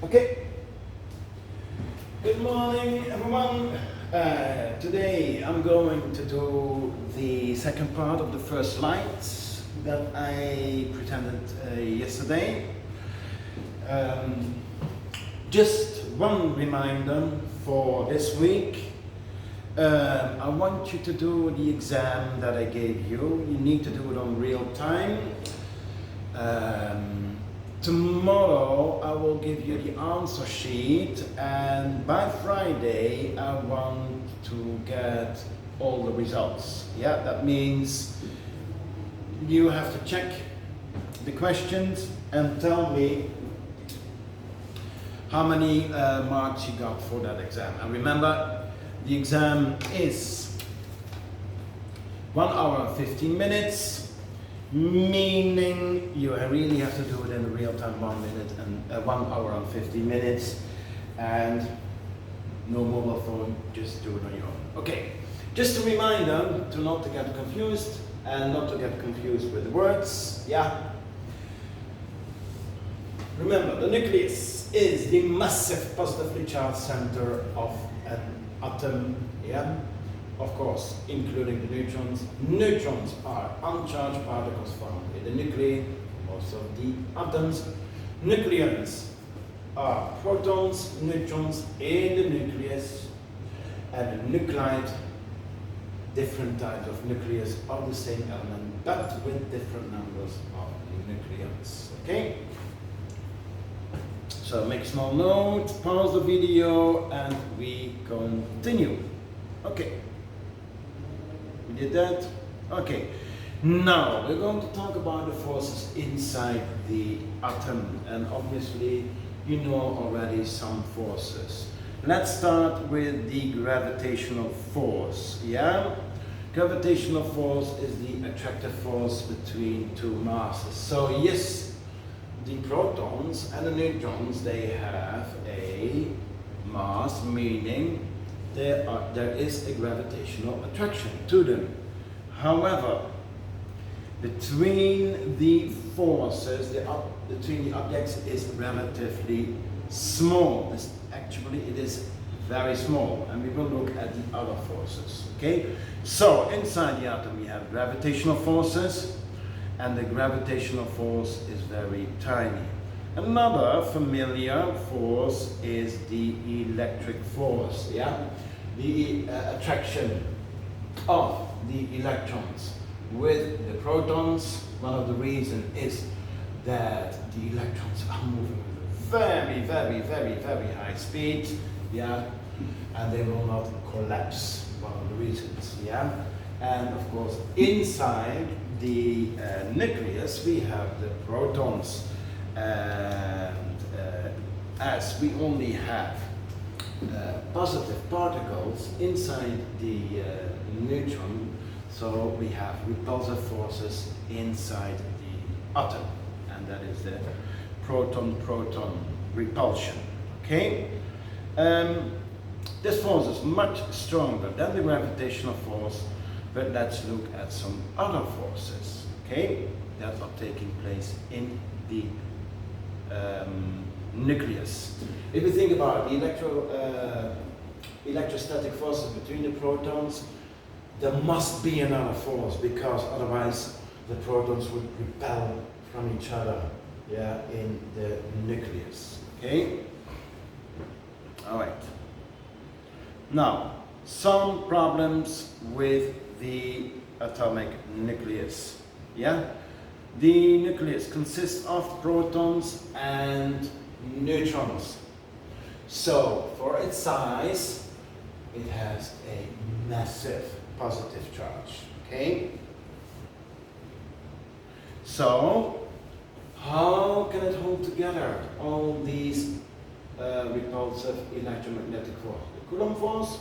Okay, good morning everyone. Today I'm going to do the second part of the first slides that I presented yesterday. Just one reminder for this week. I want you to do the exam that I gave you. You need to do it on real time. Tomorrow I will give you the answer sheet, and by Friday I want to get all the results. Yeah, that means you have to check the questions and tell me how many marks you got for that exam. And remember, the exam is 1 hour and 15 minutes. Meaning you really have to do it in real time, 1 minute and 1 hour and 50 minutes, and no mobile phone, just do it on your own. Okay, just a reminder to not to get confused and not to get confused with the words. Yeah. Remember, the nucleus is the massive positively charged center of an atom. Yeah. Of course, including the neutrons. Neutrons are uncharged particles found in the nuclei, also the atoms. Nucleons are protons, neutrons in the nucleus, and the nuclide, different types of nucleus of the same element, but with different numbers of nucleons. Okay? So make a small note, pause the video, and we continue. Okay. We did that? Okay. Now we're going to talk about the forces inside the atom, and obviously you know already some forces. Let's start with the gravitational force. Yeah? Gravitational force is the attractive force between two masses. So yes, the protons and the neutrons, they have a mass, meaning there is a gravitational attraction to them. However, between the forces, between the objects is relatively small. Actually, it is very small, and we will look at the other forces. Okay, so inside the atom we have gravitational forces, and the gravitational force is very tiny. Another familiar force is the electric force, yeah? The attraction of the electrons with the protons. One of the reasons is that the electrons are moving with very, very, very, very high speed, yeah? And they will not collapse, one of the reasons, yeah? And of course, inside the nucleus, we have the protons. And as we only have positive particles inside the neutron, so we have repulsive forces inside the atom, and that is the proton-proton repulsion. Okay? This force is much stronger than the gravitational force, but let's look at some other forces, okay, that are taking place in the nucleus. If you think about the electrostatic forces between the protons, there must be another force, because otherwise the protons would repel from each other, yeah, in the nucleus. Okay? All right. Now, some problems with the atomic nucleus. Yeah? The nucleus consists of protons and neutrons. So, for its size, it has a massive positive charge. Okay? So, how can it hold together all these repulsive electromagnetic forces? The Coulomb force?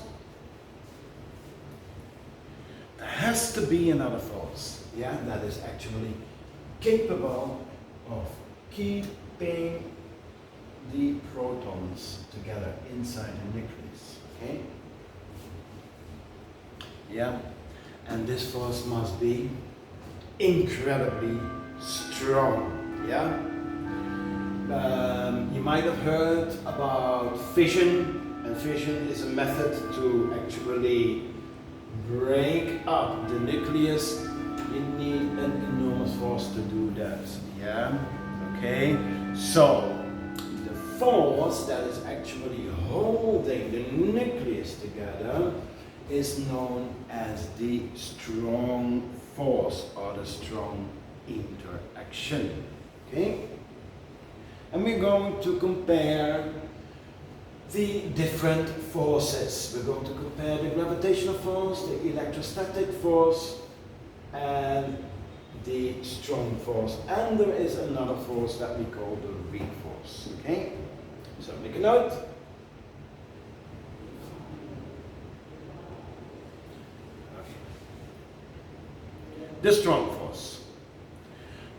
There has to be another force, yeah, that is actually capable of keeping the protons together inside the nucleus. Okay? Yeah, and this force must be incredibly strong. Yeah. You might have heard about fission, and fission is a method to actually break up the nucleus. You need an enormous force to do that. Yeah? Okay? So, the force that is actually holding the nucleus together is known as the strong force or the strong interaction. Okay? And we're going to compare the different forces. We're going to compare the gravitational force, the electrostatic force, and the strong force. And there is another force that we call the weak force. Okay? So make a note. The strong force.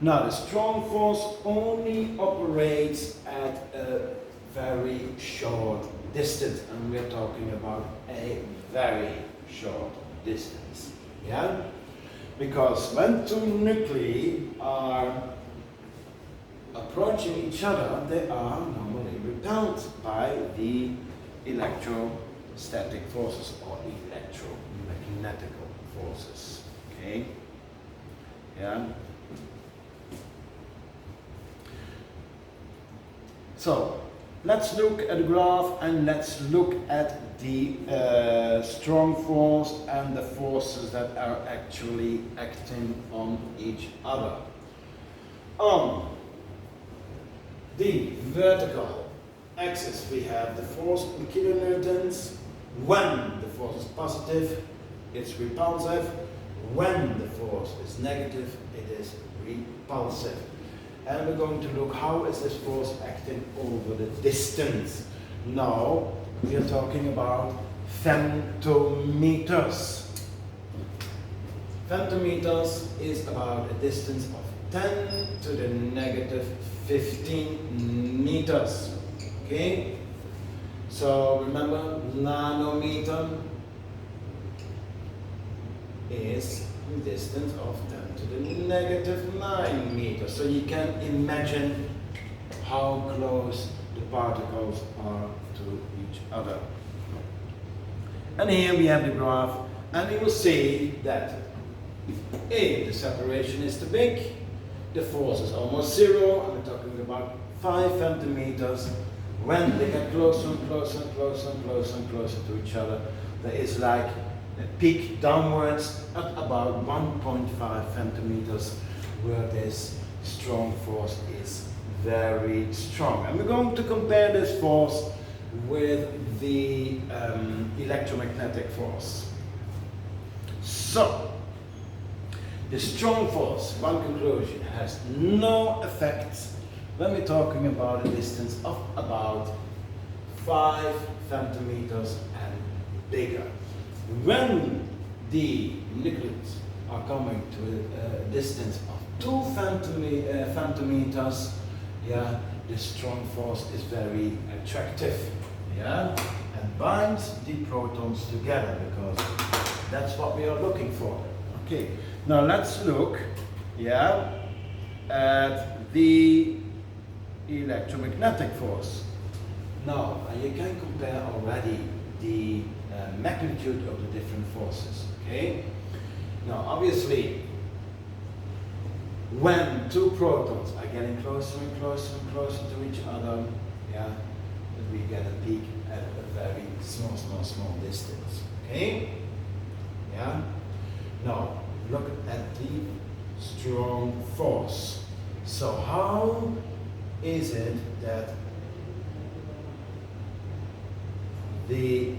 Now, the strong force only operates at a very short distance, and we're talking about a very short distance. Yeah? Because when two nuclei are approaching each other, they are normally repelled by the electrostatic forces or electromagnetical forces. Okay? Yeah. So let's look at the graph and let's look at the strong force and the forces that are actually acting on each other. On the vertical axis we have the force in kilonewtons. When the force is positive, it's repulsive. When the force is negative, it is repulsive. And we're going to look how is this force acting over the distance. Now we are talking about femtometers. Femtometers is about a distance of 10 to the negative 15 meters. Okay? So remember, nanometer is the distance of 10 to the negative 9 meters. So you can imagine how close the particles are to each other. And here we have the graph, and we will see that if the separation is too big, the force is almost zero, and we're talking about 5 femtometers. When they get closer and closer and closer and closer and closer to each other, there is like a peak downwards at about 1.5 femtometers, where this strong force is very strong. And we're going to compare this force with the electromagnetic force. So, the strong force, one conclusion, has no effect when we're talking about a distance of about 5 femtometers and bigger. When the nucleus are coming to a distance of 2 femtometers, yeah, the strong force is very attractive, yeah, and binds the protons together, because that's what we are looking for. Okay, now let's look, yeah, at the electromagnetic force. Now, you can compare already the magnitude of the different forces. Okay. Now, obviously, when two protons are getting closer and closer and closer to each other, yeah, we get a peak at a very small distance. Okay. Yeah. Now, look at the strong force. So, how is it that the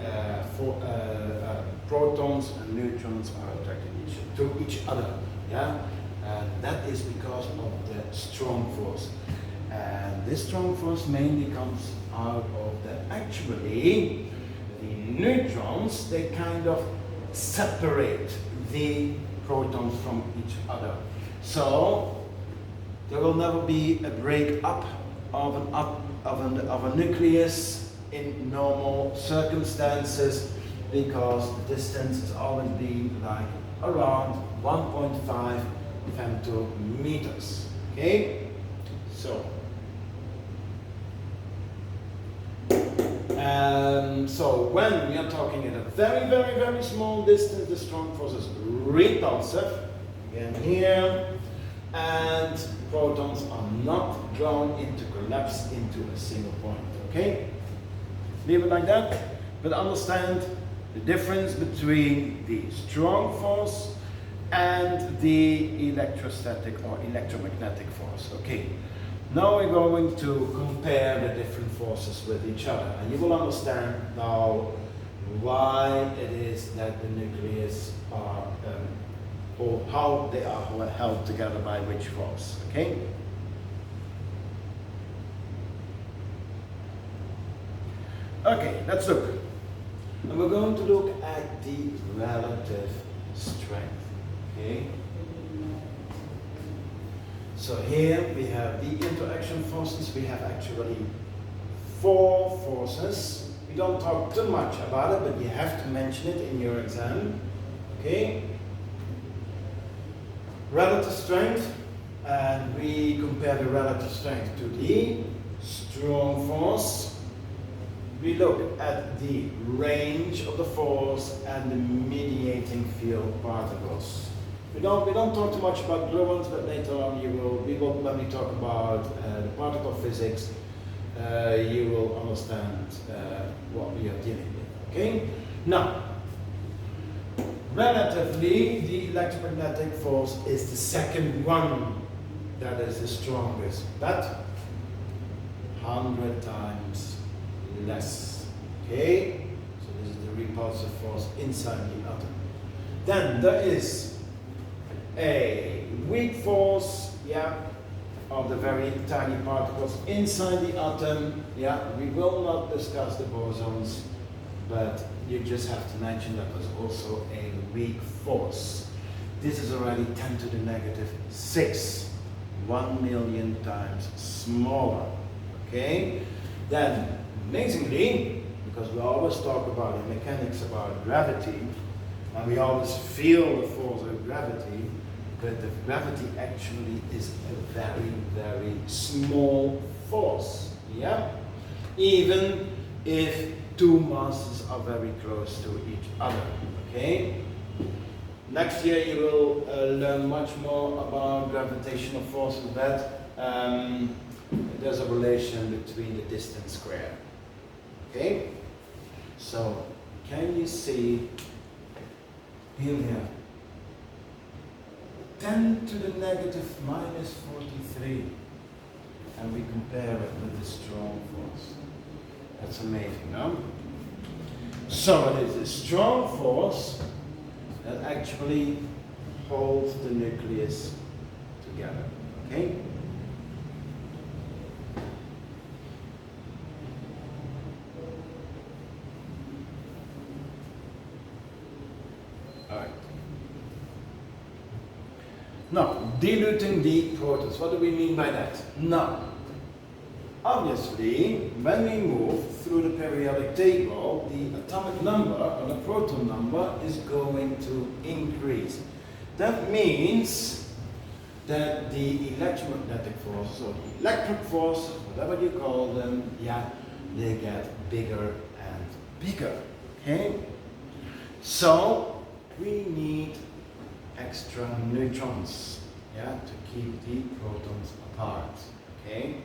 protons and neutrons are attracted to each other, yeah, and that is because of the strong force. And this strong force mainly comes out of actually the neutrons. They kind of separate the protons from each other, so there will never be a break up of a nucleus in normal circumstances, because the distance has always been like around 1.5 femtometers. Okay? So, So when we are talking at a very, very, very small distance, the strong force is repulsive. Again here. And protons are not drawn into collapse into a single point. Okay? Leave it like that. But understand the difference between the strong force and the electrostatic or electromagnetic force. Okay. Now we're going to compare the different forces with each other, and you will understand now why it is that the nucleus are, or how they are held together by which force. Okay? Okay, let's look. And we're going to look at the relative strength. Okay? So here we have the interaction forces. We have actually 4 forces. We don't talk too much about it, but you have to mention it in your exam. Okay? Relative strength, and we compare the relative strength to the strong force. We look at the range of the force and the mediating field particles. We don't talk too much about gluons, but later on when we talk about the particle physics, you will understand what we are dealing with. Okay? Now, relatively, the electromagnetic force is the second one that is the strongest, but 100 times less. Okay? So this is the repulsive force inside the atom. Then there is a weak force, of the very tiny particles inside the atom. We will not discuss the bosons, but you just have to mention that there's also a weak force. This is already 10 to the negative 6, 1 million times smaller. Okay? Then, amazingly, because we always talk about in mechanics about gravity, and we always feel the force of gravity, but the gravity actually is a very, very small force. Even if 2 masses are very close to each other. Okay? Next year you will learn much more about gravitational forces, that there's a relation between the distance squared. Okay? So, can you see here? 10 to the negative minus 43, and we compare it with the strong force. That's amazing, no? So it is a strong force that actually holds the nucleus together. Okay? All right. Now, diluting the protons. What do we mean by that? Now, obviously, when we move through the periodic table, the atomic number or the proton number is going to increase. That means that the electromagnetic force or the electric force, whatever you call them, they get bigger and bigger. Okay? So, we need extra neutrons, to keep the protons apart. Okay?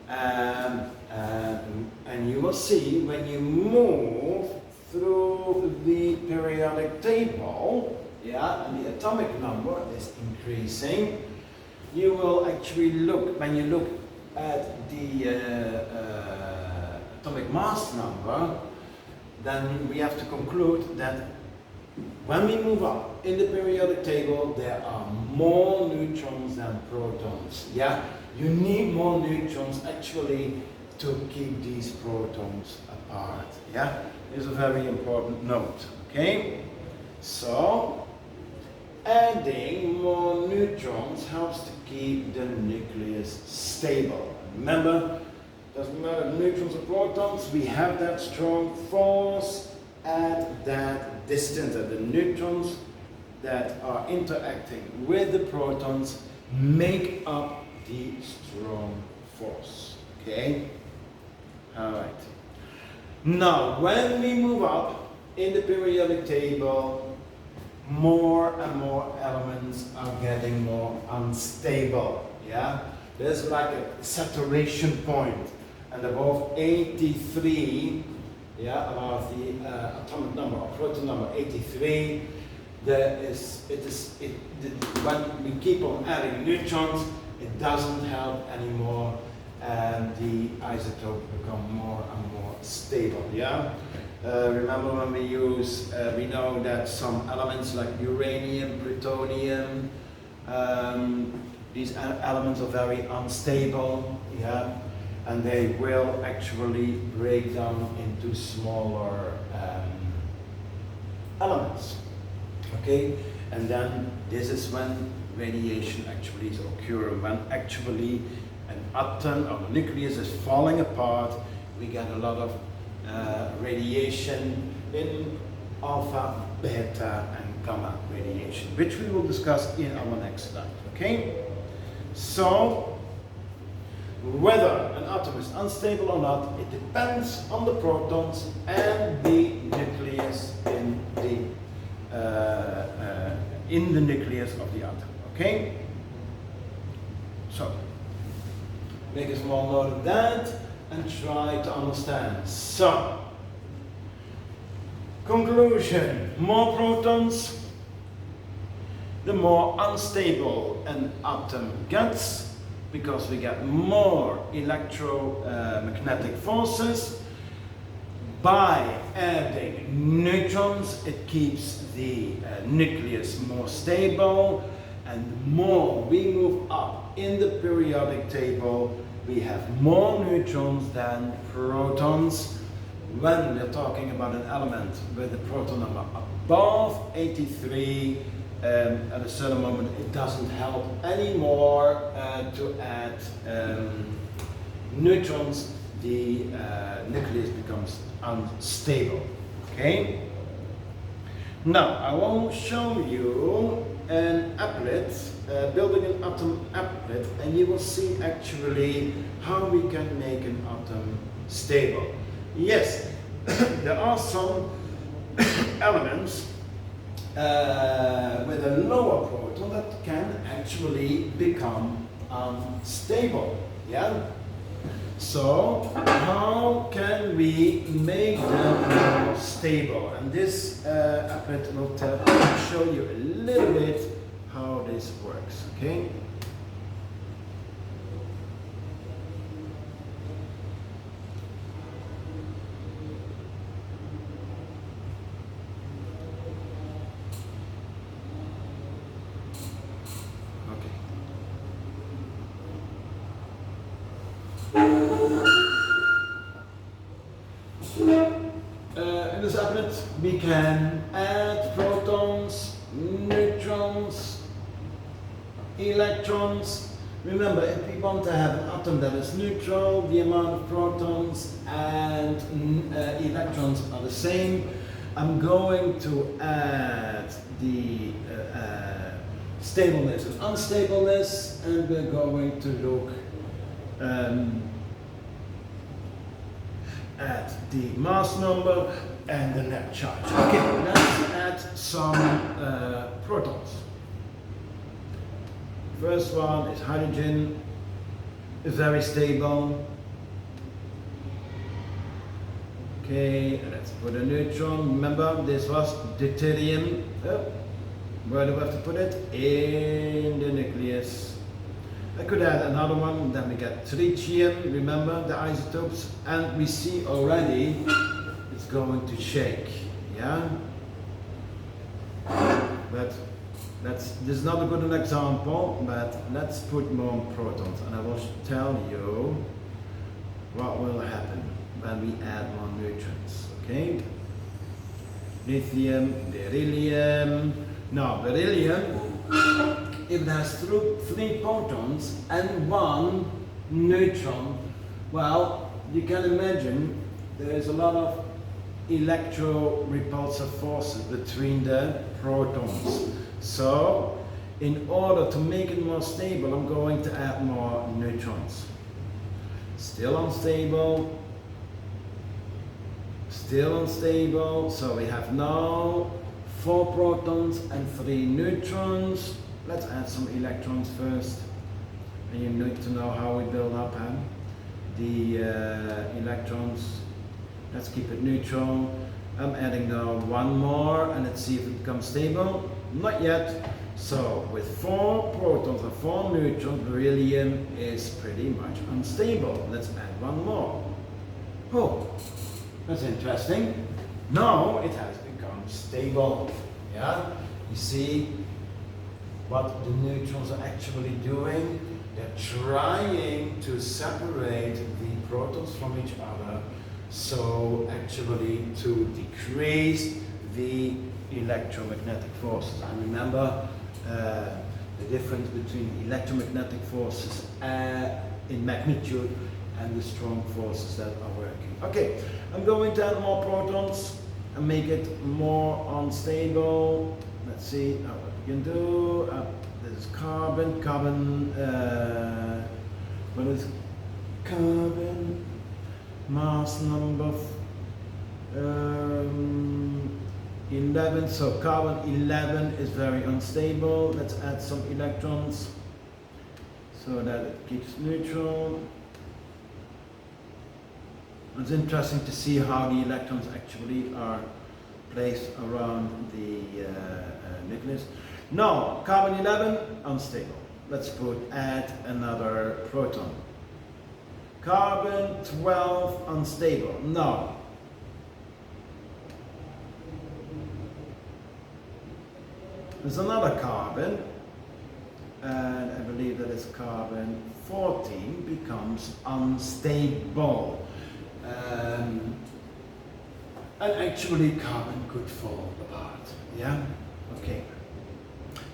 And you will see when you move through the periodic table, and the atomic number is increasing, you will actually look, when you look at the atomic mass number, then we have to conclude that when we move up in the periodic table, there are more neutrons than protons. You need more neutrons actually to keep these protons apart. Is a very important note. Okay? So, adding more neutrons helps to keep the nucleus stable. Remember, doesn't matter neutrons or protons, we have that strong force at that distance, and the neutrons that are interacting with the protons make up the strong force. Okay? All right. Now, when we move up in the periodic table, more and more elements are getting more unstable. Yeah, there's like a saturation point, and above 83, yeah, above the atomic number or proton number 83, when we keep on adding neutrons, it doesn't help anymore, and the isotope become more and more stable. Yeah. Remember when we know that some elements like uranium, plutonium, these elements are very unstable, yeah, and they will actually break down into smaller elements, okay? And then this is when radiation actually is occurring, when actually an atom or a nucleus is falling apart, we get a lot of radiation in alpha, beta, and gamma radiation, which we will discuss in our next slide, okay? So, whether an atom is unstable or not, it depends on the protons and the nucleus in the nucleus of the atom, okay? So, make a small note of that and try to understand. So, conclusion, more protons, the more unstable an atom gets, because we get more electromagnetic forces. By adding neutrons, it keeps the nucleus more stable, and the more we move up in the periodic table, we have more neutrons than protons. When we're talking about an element with a proton number above 83, at a certain moment it doesn't help anymore to add neutrons. The nucleus becomes unstable. Okay? Now I will show you an applet, building an atom applet, and you will see actually how we can make an atom stable. Yes, there are some elements with a lower proton that can actually become unstable. Yeah? So, how can we make them more stable? And this applet will show you a little bit how this works. Okay? In this applet, we can add protons, neutrons, electrons. Remember, if we want to have an atom that is neutral, the amount of protons and electrons are the same. I'm going to add the stableness and unstableness, and we're going to look at the mass number and the net charge. Okay, let's add some protons. First one is hydrogen, very stable. Okay, let's put a neutron. Remember, this was deuterium. Where do we have to put it? In the nucleus. I could add another one, then we get tritium, remember the isotopes, and we see already it's going to shake, yeah? But this is not a good example, but let's put more protons, and I will tell you what will happen when we add more neutrons, okay? Lithium, beryllium. Now, beryllium, if it has three protons and one neutron, well, you can imagine there is a lot of electro-repulsive forces between the protons. So, in order to make it more stable, I'm going to add more neutrons. Still unstable, still unstable. So we have now 4 protons and 3 neutrons. Let's add some electrons first. And you need to know how we build up the electrons. Let's keep it neutral. I'm adding now 1 more and let's see if it becomes stable. Not yet. So with 4 protons and 4 neutrons, beryllium is pretty much unstable. Let's add 1 more. Oh, that's interesting. Now it has become stable. Yeah, you see what the neutrons are actually doing? They're trying to separate the protons from each other, so actually to decrease the electromagnetic forces. And remember the difference between electromagnetic forces in magnitude and the strong forces that are working. Okay, I'm going to add more protons and make it more unstable. Let's see what we can do. This is carbon. What is carbon? Mass number 11. So carbon 11 is very unstable. Let's add some electrons so that it keeps neutral. It's interesting to see how the electrons actually are placed around the nucleus. Now, carbon 11, unstable. Let's add another proton. Carbon 12, unstable. Now, there's another carbon, and I believe that is carbon 14 becomes unstable. And actually carbon could fall apart, yeah? Okay.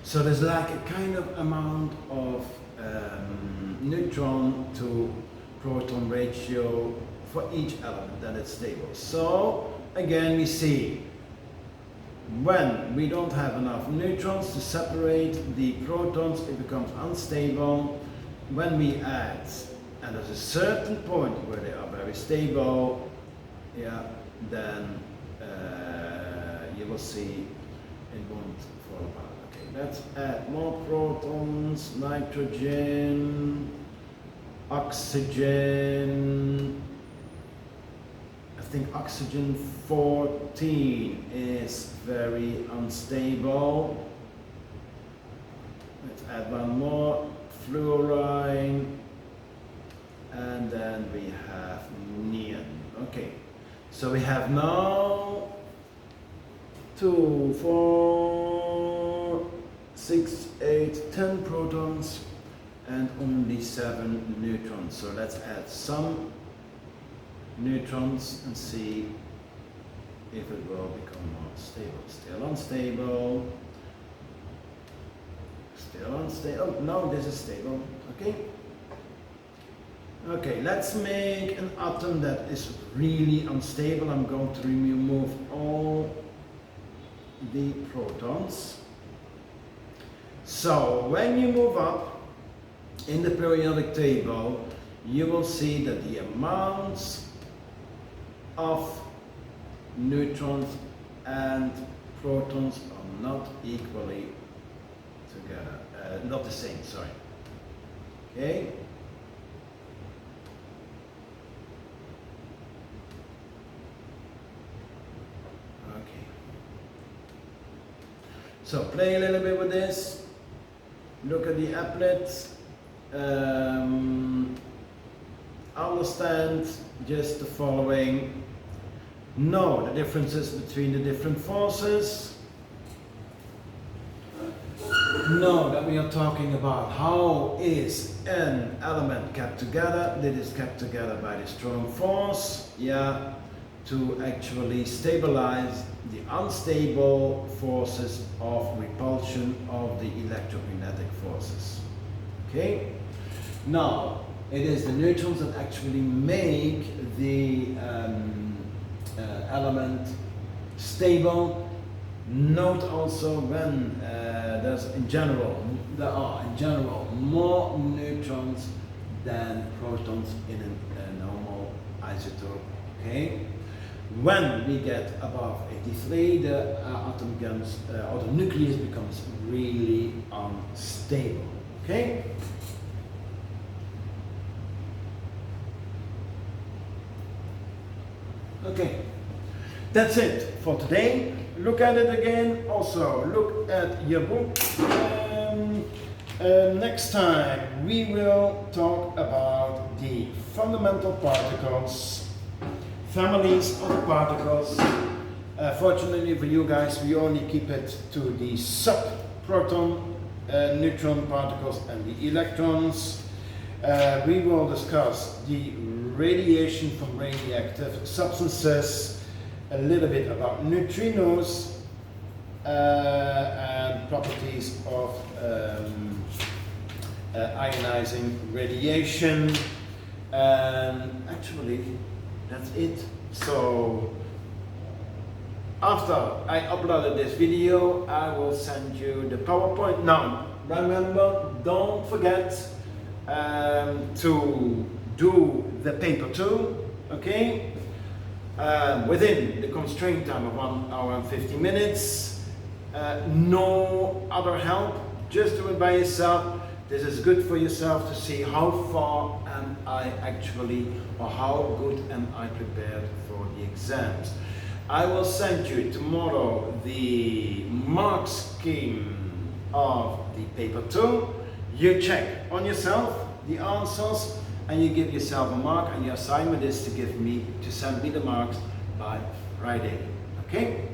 So there's like a kind of amount of neutron to proton ratio for each element that is stable. So again we see when we don't have enough neutrons to separate the protons, it becomes unstable. When we add, and there's a certain point where they are very stable, yeah, then you will see it won't fall apart. Okay, let's add more protons, nitrogen, oxygen. I think oxygen 14 is very unstable. Let's add 1 more, fluorine. And then we have neon. Okay, so we have now 2, 4, 6, 8, 10 protons and only 7 neutrons. So let's add some neutrons and see if it will become more stable. Still unstable. Still unstable. Oh, no, this is stable. Okay. Okay, let's make an atom that is really unstable. I'm going to remove all the protons. So when you move up in the periodic table, you will see that the amounts of neutrons and protons are not equally together, not the same, sorry. Okay. So play a little bit with this, look at the applets, understand just the following, know the differences between the different forces, know that we are talking about how is an element kept together. It is kept together by the strong force, yeah, to actually stabilize the unstable forces of repulsion of the electromagnetic forces. Okay? Now, it is the neutrons that actually make the element stable. Note also when there are in general more neutrons than protons in a normal isotope. Okay? When we get above 83, the atom becomes, or the nucleus becomes really unstable. Okay? Okay, that's it for today. Look at it again. Also, look at your book. Next time we will talk about the fundamental particles, families of particles. Fortunately for you guys, we only keep it to the subproton neutron particles and the electrons. We will discuss the radiation from radioactive substances, a little bit about neutrinos, and properties of ionizing radiation, and actually that's it. So after I uploaded this video, I will send you the PowerPoint. Now remember, don't forget to do the paper too, okay? Within the constraint time of 1 hour and 50 minutes. No other help, just do it by yourself. This is good for yourself to see how far am I actually, or how good am I prepared for the exams. I will send you tomorrow the mark scheme of the paper 2. You check on yourself the answers and you give yourself a mark, and your assignment is to send me the marks by Friday. Okay?